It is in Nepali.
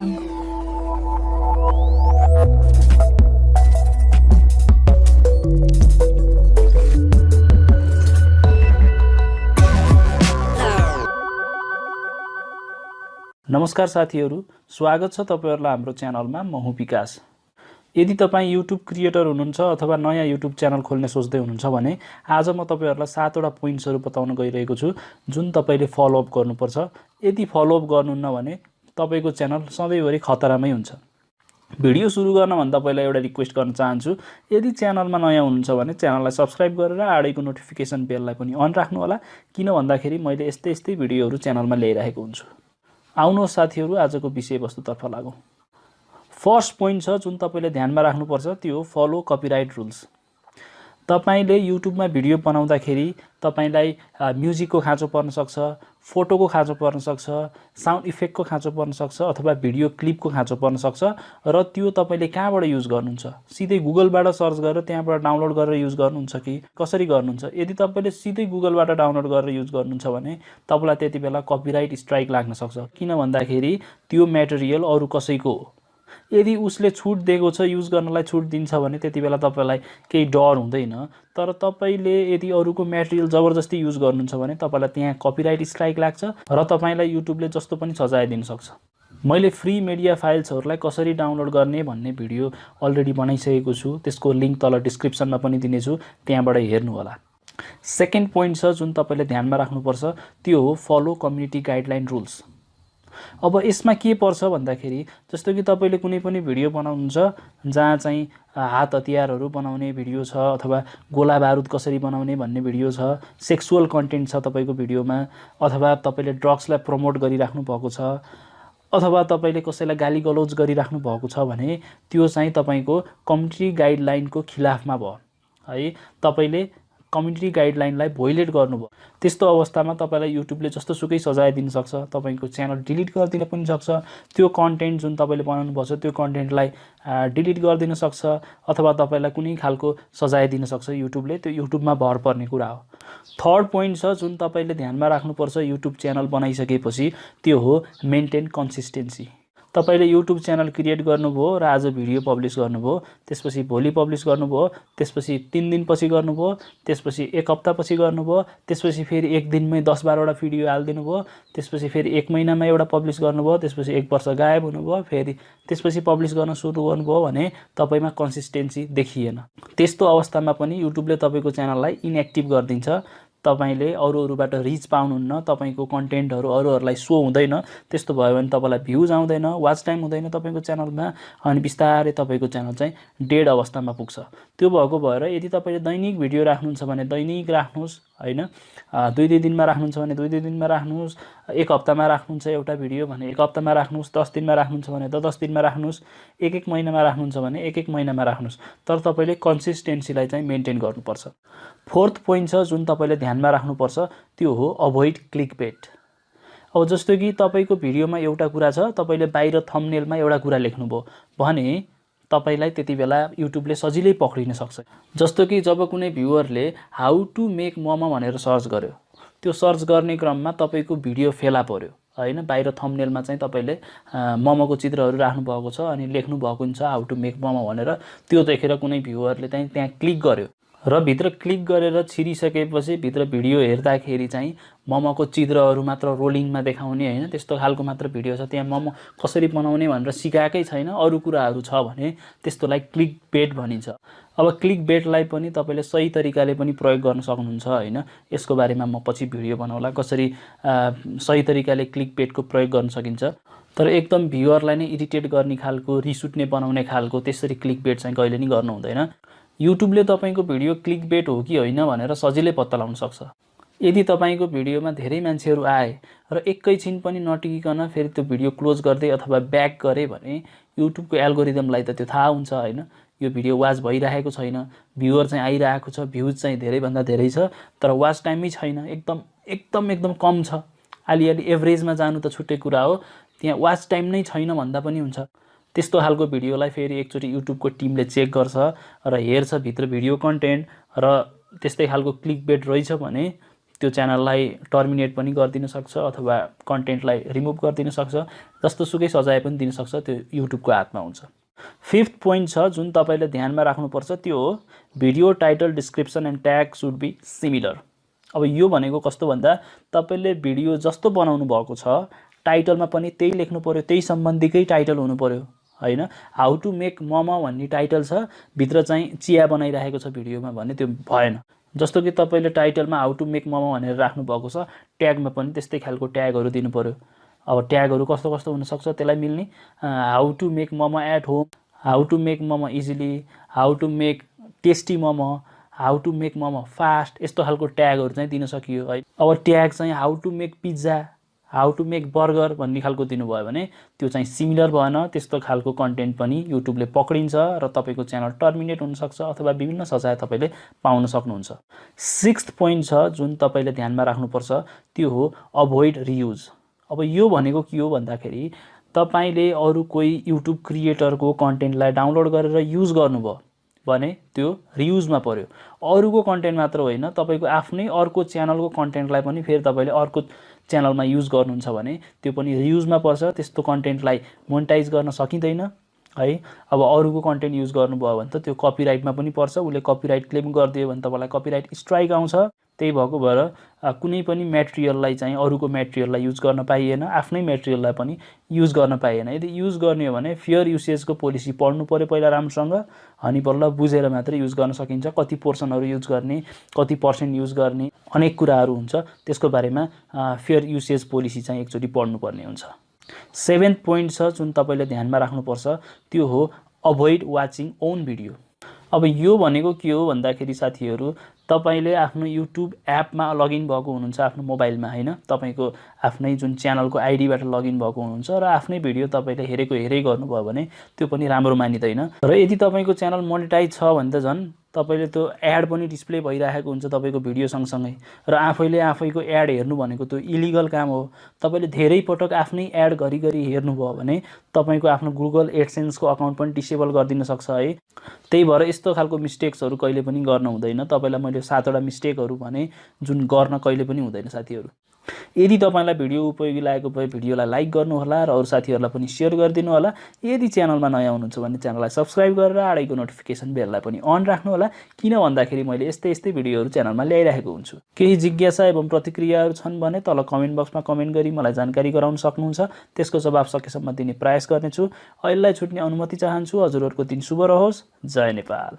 नमस्कार साथीहरु, स्वागत छ तपाईहरुलाई हाम्रो च्यानलमा। म हुँ विकास। यदि तपाई YouTube क्रिएटर हुनुहुन्छ अथवा नयाँ YouTube च्यानल खोल्ने सोच्दै हुनुहुन्छ भने आज म तपाईहरुलाई 7 वटा पोइन्ट्सहरु बताउन गइरहेको छु जुन तपाईले फलो अप गर्नुपर्छ। यदि फलो अप गर्नुहुन्न भने तपाईको च्यानल सधैँभरि खतरामै हुन्छ। भिडियो सुरु गर्न भन्दा पहिला एउटा रिक्वेस्ट गर्न चाहन्छु, यदि च्यानलमा नयाँ हुनुहुन्छ भने च्यानललाई सब्स्क्राइब गरेर आडैको नोटिफिकेसन बेललाई पनि अन राख्नु होला, किन भन्दाखेरि मैले यस्तै भिडियोहरु च्यानलमा ल्याइरहेको हुन्छु। आउनुहोस् साथीहरु, आजको विषयवस्तुतर्फ लागौं। फर्स्ट पोइन्ट छ जुन तपाईले ध्यानमा राख्नुपर्छ, त्यो हो फलो कपिराइट रुल्स। तपाईले युट्युबमा भिडियो बनाउँदाखेरि तपाईलाई म्युजिकको खाँचो पर्न सक्छ, फोटोको खाँचो पर्न सक्छ, साउन्ड इफेक्टको खाँचो पर्न सक्छ अथवा भिडियो क्लिपको खाँचो पर्न सक्छ र त्यो तपाईले कहाँबाट युज गर्नुहुन्छ? सिधै गुगलबाट सर्च गरेर त्यहाँबाट डाउनलोड गरेर युज गर्नुहुन्छ कि कसरी गर्नुहुन्छ? यदि तपाईले सिधै गुगलबाट डाउनलोड गरेर युज गर्नुहुन्छ भने तपाईलाई त्यतिबेला कपिराइट स्ट्राइक लाग्न सक्छ, किन भन्दाखेरि त्यो मटेरियल अरु कसैको हो। यदि उसले छुट दिएको छ, युज गर्नलाई छुट दिन्छ भने त्यतिबेला तपाईलाई केही डर हुँदैन, तर तपाईले यदि अरूको मटेरियल जबरजस्ती युज गर्नुहुन्छ भने तपाईलाई त्यहाँ कपिराइट स्ट्राइक लाग्छ र तपाईलाई युट्युबले जस्तो पनि सजाय दिन सक्छ। मैले फ्री मिडिया फाइल्सहरुलाई कसरी डाउनलोड गर्ने भन्ने भिडियो अलरेडी बनाइसकेको छु, त्यसको लिंक तल डिस्क्रिप्सनमा पनि दिनेछु, त्यहाँबाट हेर्नु होला। सेकेन्ड पोइन्ट छ जुन तपाईले ध्यानमा राख्नुपर्छ, त्यो हो फलो कम्युनिटी गाइडलाइन रुल्स। अब यसमा के पर्छ भन्दाखेरि जस्तो कि तपाईले कुनै पनि भिडियो बनाउनुहुन्छ जहाँ चाहिँ हात हतियारहरु बनाउने भिडियो छ अथवा गोला बारुद कसरी बनाउने भन्ने भिडियो छ, सेक्सुअल कन्टेन्ट छ तपाईको भिडियोमा, अथवा तपाईले ड्रग्सलाई प्रमोट गरिराख्नु भएको छ, अथवा तपाईले कसैलाई गाली गलौज गरिराख्नु भएको छ भने त्यो चाहिँ तपाईको कम्युनिटी गाइडलाइनको खिलाफमा भयो है। तपाईले कम्युनिटी गाइडलाइनलाई भोइलेट गर्नुभयो। त्यस्तो अवस्थामा तपाईलाई युट्युबले जस्तो सुकै सजाय दिन सक्छ, तपाईको च्यानल डिलिट गरिदिन पनि सक्छ, त्यो कन्टेन्ट जुन तपाईले बनाउनु भएको छ त्यो कन्टेन्टलाई डिलिट गरिदिन सक्छ अथवा तपाईलाई कुनै खालको सजाय दिन सक्छ युट्युबले। त्यो युट्युबमा भर पर्ने कुरा हो। थर्ड पोइन्ट छ जुन तपाईले ध्यानमा राख्नुपर्छ युट्युब च्यानल बनाइसकेपछि, त्यो हो मेन्टेन कन्सिस्टेन्सी। तपाईले युट्युब च्यानल क्रिएट गर्नुभयो र आज भिडियो पब्लिश गर्नुभयो, त्यसपछि भोलि पब्लिश गर्नुभयो, त्यसपछि 3 दिनपछि गर्नुभयो, त्यसपछि 1 हप्तापछि गर्नुभयो, त्यसपछि फेरि 1 दिनमै 10-12 वटा भिडियो हाल्दिनु भयो, त्यसपछि फेरि 1 महिनामा एउटा पब्लिश गर्नुभयो, त्यसपछि 1 वर्ष गायब हुनुभयो, फेरि त्यसपछि पब्लिश गर्न सुरु गर्नुभयो भने तपाईमा कन्सिस्टेन्सी देखिएन। त्यस्तो अवस्थामा पनि युट्युबले तपाईको च्यानललाई इनएक्टिभ गर्दिन्छ। तपाईले अरूबाट रिच पाउनुहुन्न, तपाईको कन्टेन्टहरु अरूहरुलाई सो हुँदैन, त्यस्तो भयो भने तपाईलाई भ्युज आउँदैन, वाच टाइम हुँदैन तपाईको च्यानलमा, अनि बिस्तारै तपाईको च्यानल चाहिँ डेड अवस्थामा पुग्छ। त्यो भएको भएर यदि तपाईले दैनिक भिडियो राख्नुहुन्छ भने दैनिक राख्नुस् हैन, 2-2 दिनमा राख्नुहुन्छ भने 2-2 दिनमा राख्नुस्, 1 हप्तामा राख्नुहुन्छ एउटा भिडियो भने 1 हप्तामा राख्नुस्, 10 दिनमा राख्नुहुन्छ भने 10 दिनमा राख्नुस्, 1-1 महिनामा राख्नुहुन्छ भने 1-1 महिनामा राख्नुस्, तर तपाईले कन्सिस्टेन्सीलाई चाहिँ मेन्टेन गर्नुपर्छ। फोर्थ पोइन्ट छ जुन तपाईले ध्यानमा राख्नुपर्छ, त्यो हो अभोइड क्लिकबेट। अब जस्तो कि तपाईको भिडियोमा एउटा कुरा छ, तपाईले बाहिर थम्बनेलमा एउटा कुरा लेख्नुभयो भने तपाईलाई त्यतिबेला युट्युबले सजिलै पक्रिन सक्छ। जस्तो कि जब कुनै भ्युअरले हाउ टु मेक मोमो भनेर सर्च गर्यो, त्यो सर्च गर्ने क्रममा तपाईको भिडियो फेला पर्यो हैन, बाहिर थम्बनेलमा चाहिँ तपाईले मोमोको चित्रहरु राख्नु भएको छ अनि लेख्नु भएको हुन्छ हाउ टु मेक मोमो भनेर, त्यो देखेर कुनै भ्युअरले चाहिँ त्यहाँ क्लिक गर्यो र भित्र क्लिक गरेर छिरिसकेपछि भित्र भिडियो हेर्दाखेरि चाहिँ मोमोको चित्रहरु मात्र रोलिङमा देखाउने हैन, त्यस्तो खालको मात्र भिडियो छ, त्यहाँ मोमो कसरी बनाउने भनेर सिकाएकै छैन, अरु कुराहरु छ भने त्यस्तोलाई क्लिकबेट भनिन्छ। अब क्लिकबेटलाई पनि तपाईले सही तरिकाले पनि प्रयोग गर्न सक्नुहुन्छ हैन, यसको बारेमा म पछि भिडियो बनाउला कसरी सही तरिकाले क्लिकबेटको प्रयोग गर्न सकिन्छ। तर एकदम भ्युअरलाई नै इरिटेट गर्ने खालको, रिस उठ्ने बनाउने खालको त्यसरी क्लिकबेट चाहिँ कहिले नि गर्नु हुँदैन। युट्युबले तपाईको भिडियो क्लिकबेट हो कि होइन भनेर सजिलै पत्ता लगाउन सक्छ। यदि तपाईको भिडियोमा धेरै मान्छेहरु आए र एकैछिन पनि नटिकिकन फेरि त्यो भिडियो क्लोज गर्दै अथवा ब्याक गरे भने युट्युबको एल्गोरिदमलाई त त्यो थाहा हुन्छ हैन, यो भिडियो वाच भइरहेको छैन, भ्युअर चाहिँ आइरहेको छ, भ्युज चाहिँ धेरै भन्दा धेरै छ, तर वाच टाइमै छैन, एकदम कम छ, अलिअलि एभरेजमा जानु त छुट्टै कुरा हो, त्यहाँ वाच टाइम नै छैन भन्दा पनि हुन्छ। त्यस्तो खालको भिडियोलाई फेरि एकचोटी युट्युबको टिमले चेक गर्छ र हेर्छ भित्र भिडियो कन्टेन्ट र त्यस्तै खालको क्लिकबेट रहेछ भने त्यो च्यानललाई टर्मिनेट पनि गरिदिन सक्छ अथवा कन्टेन्टलाई रिमुभ गरिदिन सक्छ, जस्तोसुकै सजाय पनि दिन सक्छ, त्यो युट्युबको हातमा हुन्छ। फिफ्थ पोइन्ट छ जुन तपाईँले ध्यानमा राख्नुपर्छ, त्यो हो video title description and tag should be similar. अब यो भनेको कस्तो भन्दा तपाईँले भिडियो जस्तो बनाउनु भएको छ टाइटलमा पनि त्यही लेख्नु पर्यो, त्यही सम्बन्धीकै टाइटल हुनु पर्यो हैन। हाउ टु मेक मोमो भन्ने टाइटल छ, भित्र चाहिँ चिया बनाइरहेको छ भिडियोमा भने त्यो भएन। जस्तो कि तपाईँले टाइटलमा हाउ टु मेक मोमो भनेर राख्नु भएको छ, ट्यागमा पनि त्यस्तै खालको ट्यागहरू दिनु पर्यो। अब ट्यागहरू कस्तो कस्तो हुनसक्छ त्यसलाई मिल्ने, how to make momo at home, how to make momo easily, how to make tasty momo, how to make momo fast, यस्तो खालको ट्यागहरू चाहिँ दिन सकियो है। अब ट्याग चाहिँ how to make pizza, how to make burger भन्ने खालको दिनुभयो भने त्यो चाहिँ सिमिलर भएन, त्यस्तो खालको कन्टेन्ट पनि युट्युबले पक्रिन्छ र तपाईँको च्यानल टर्मिनेट हुनसक्छ अथवा विभिन्न सजाय तपाईँले पाउन सक्नुहुन्छ। सिक्स्थ पोइन्ट छ जुन तपाईँले ध्यानमा राख्नुपर्छ, त्यो हो अभोइड रियुज। अब यो भनेको के हो भन्दाखेरि तपाईँले अरू कोही युट्युब क्रिएटरको कन्टेन्टलाई डाउनलोड गरेर युज गर्नुभयो भने त्यो रियुजमा पर्यो। अरूको कन्टेन्ट मात्र होइन, तपाईँको आफ्नै अर्को च्यानलको कन्टेन्टलाई पनि फेरि तपाईँले अर्को च्यानलमा युज गर्नुहुन्छ भने त्यो पनि रियुजमा पर्छ। त्यस्तो कन्टेन्टलाई मोनेटाइज गर्न सकिँदैन है। अब अरूको कन्टेन्ट युज गर्नुभयो भने त त्यो कपिराइटमा पनि पर्छ, उसले कपिराइट क्लेम गरिदियो भने तपाईँलाई कपिराइट स्ट्राइक आउँछ। त्यही भएको भएर कुनै पनि मेटेरियललाई चाहिँ अरूको मेटेरियललाई युज गर्न पाइएन, आफ्नै मेटेरियललाई पनि युज गर्न पाइएन। यदि युज गर्ने हो भने फेयर युसेजको पोलिसी पढ्नु पर्यो पहिला राम्रोसँग, अनि बल्ल बुझेर मात्र युज गर्न सकिन्छ। कति पोर्सनहरू युज गर्ने, कति पर्सेन्ट युज गर्ने, अनेक कुराहरू हुन्छ, त्यसको बारेमा फेयर युसेज पोलिसी चाहिँ एकचोटि पढ्नुपर्ने हुन्छ। सेभेन्थ पोइन्ट छ जुन तपाईँले ध्यानमा राख्नुपर्छ, त्यो हो अभोइड वाचिङ ओन भिडियो। अब यो भनेको के हो भन्दाखेरि साथीहरू, तपाईँले आफ्नो युट्युब एपमा लगइन भएको हुनुहुन्छ आफ्नो मोबाइलमा हैन, तपाईँको आफ्नै जुन च्यानलको आइडीबाट लगइन भएको हुनुहुन्छ र आफ्नै भिडियो तपाईँले हेरै गर्नुभयो भने त्यो पनि राम्रो मानिँदैन। र यदि तपाईँको च्यानल मोनेटाइज छ भने त झन् तपाईँले त्यो एड पनि डिस्प्ले भइरहेको हुन्छ तपाईँको भिडियो सँगसँगै, र आफैले आफैको एड हेर्नु भनेको त्यो इलिगल काम हो। तपाईँले धेरै पटक आफ्नै एड घरिघरि हेर्नुभयो भने तपाईँको आफ्नो गुगल एडसेन्सको अकाउन्ट पनि डिसेबल गरिदिन सक्छ है। त्यही भएर यस्तो खालको मिस्टेक्सहरू कहिले पनि गर्न हुँदैन। तपाईँलाई मैले 7 वटा मिस्टेकहरू भने जुन गर्न कहिले पनि हुँदैन साथीहरू। यदि तपाईलाई भिडियो उपयोगी लागेको भए भिडियोलाई लाइक गर्नुहोला र अरू साथीहरूलाई पनि शेयर गरिदिनु होला। यदि च्यानलमा नयाँ हुनुहुन्छ भने च्यानललाई सब्स्क्राइब गरेर आडैको नोटिफिकेसन बेललाई पनि अन राख्नु होला, किन भन्दाखेरि मैले यस्तै भिडियोहरू च्यानलमा ल्याइरहेको हुन्छु। केही जिज्ञासा एवं प्रतिक्रियाहरू छन् भने तल कमेन्ट बक्समा कमेन्ट गरी मलाई जानकारी गराउन सक्नुहुन्छ, त्यसको जवाब सकेसम्म दिने प्रयास गर्नेछु। अहिलेलाई छुट्ने अनुमति चाहन्छु। हजुरहरूको दिन शुभ रहोस्। जय नेपाल।